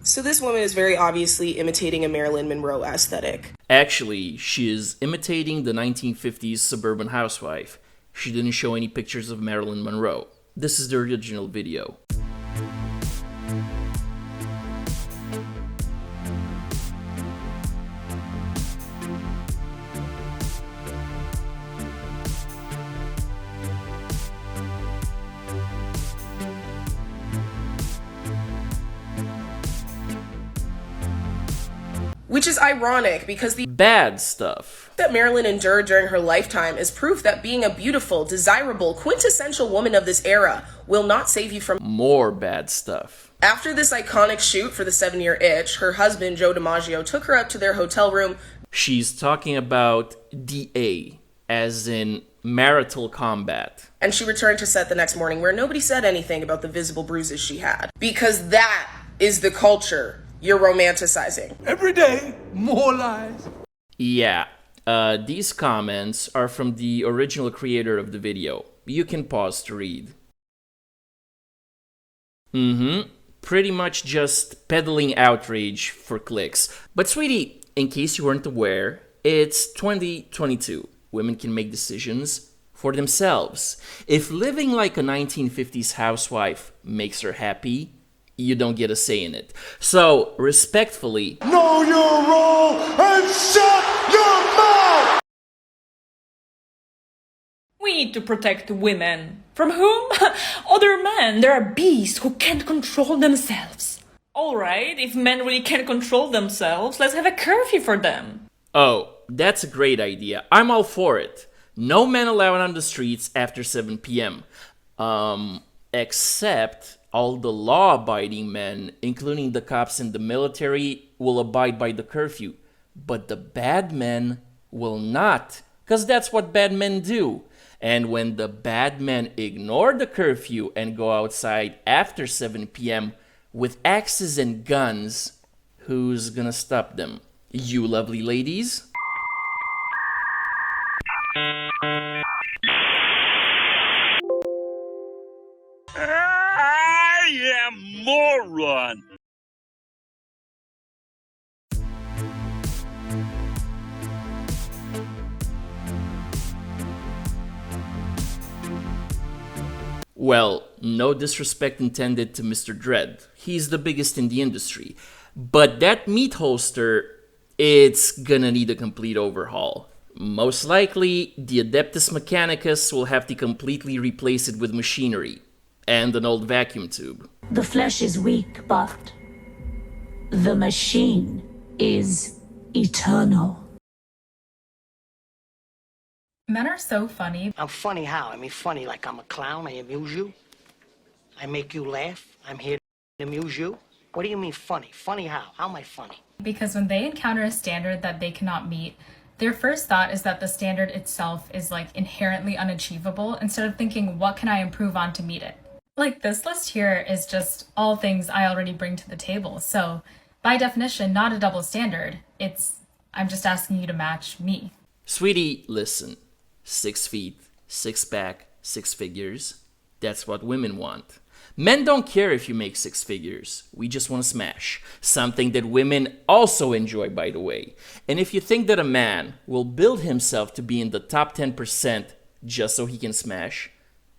So this woman is very obviously imitating a Marilyn Monroe aesthetic. Actually, she is imitating the 1950s suburban housewife. She didn't show any pictures of Marilyn Monroe. This is the original video. Which is ironic because the bad stuff that Marilyn endured during her lifetime is proof that being a beautiful, desirable, quintessential woman of this era will not save you from more bad stuff. After this iconic shoot for the 7-Year Itch, her husband, Joe DiMaggio, took her up to their hotel room. She's talking about DA, as in marital combat. And she returned to set the next morning where nobody said anything about the visible bruises she had. Because that is the culture you're romanticizing. Every day, more lies. Yeah, these comments are from the original creator of the video. You can pause to read. Pretty much just peddling outrage for clicks. But sweetie, in case you weren't aware, it's 2022. Women can make decisions for themselves. If living like a 1950s housewife makes her happy, you don't get a say in it. So, respectfully, know your role and shut your mouth! We need to protect women. From whom? Other men. There are beasts who can't control themselves. Alright, if men really can't control themselves, let's have a curfew for them. Oh, that's a great idea. I'm all for it. No men allowed on the streets after 7 p.m. Except all the law-abiding men, including the cops and the military, will abide by the curfew. But the bad men will not, because that's what bad men do. And when the bad men ignore the curfew and go outside after 7 p.m. with axes and guns, who's gonna stop them? You lovely ladies? I am moron. Well, no disrespect intended to Mr. Dredd. He's the biggest in the industry. But that meat holster, it's gonna need a complete overhaul. Most likely, the Adeptus Mechanicus will have to completely replace it with machinery. And an old vacuum tube. The flesh is weak, but the machine is eternal. Men are so funny. I'm funny how? I mean funny like I'm a clown, I amuse you? I make you laugh? I'm here to amuse you? What do you mean funny? Funny how? How am I funny? Because when they encounter a standard that they cannot meet, their first thought is that the standard itself is like inherently unachievable instead of thinking, what can I improve on to meet it? Like this list here is just all things I already bring to the table. So by definition, not a double standard. I'm just asking you to match me. Sweetie, listen. 6 feet, 6-pack, 6 figures. That's what women want. Men don't care if you make 6 figures. We just want to smash. Something that women also enjoy, by the way. And if you think that a man will build himself to be in the top 10% just so he can smash,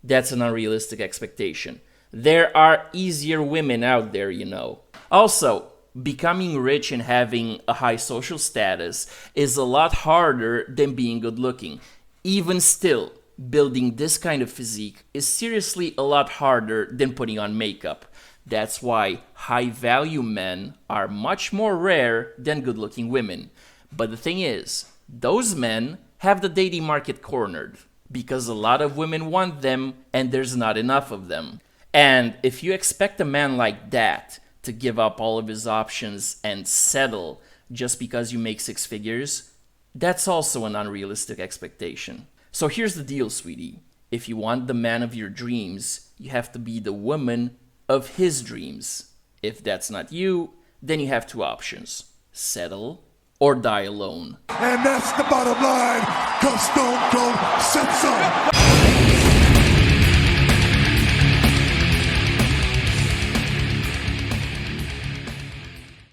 that's an unrealistic expectation. There are easier women out there, you know. Also, becoming rich and having a high social status is a lot harder than being good looking. Even still, building this kind of physique is seriously a lot harder than putting on makeup. That's why high-value men are much more rare than good-looking women. But the thing is, those men have the dating market cornered, because a lot of women want them and there's not enough of them. And if you expect a man like that to give up all of his options and settle just because you make 6 figures, that's also an unrealistic expectation. So here's the deal, sweetie. If you want the man of your dreams, you have to be the woman of his dreams. If that's not you, then you have 2 options. Settle or die alone. And that's the bottom line, 'cause Stone Cold said so.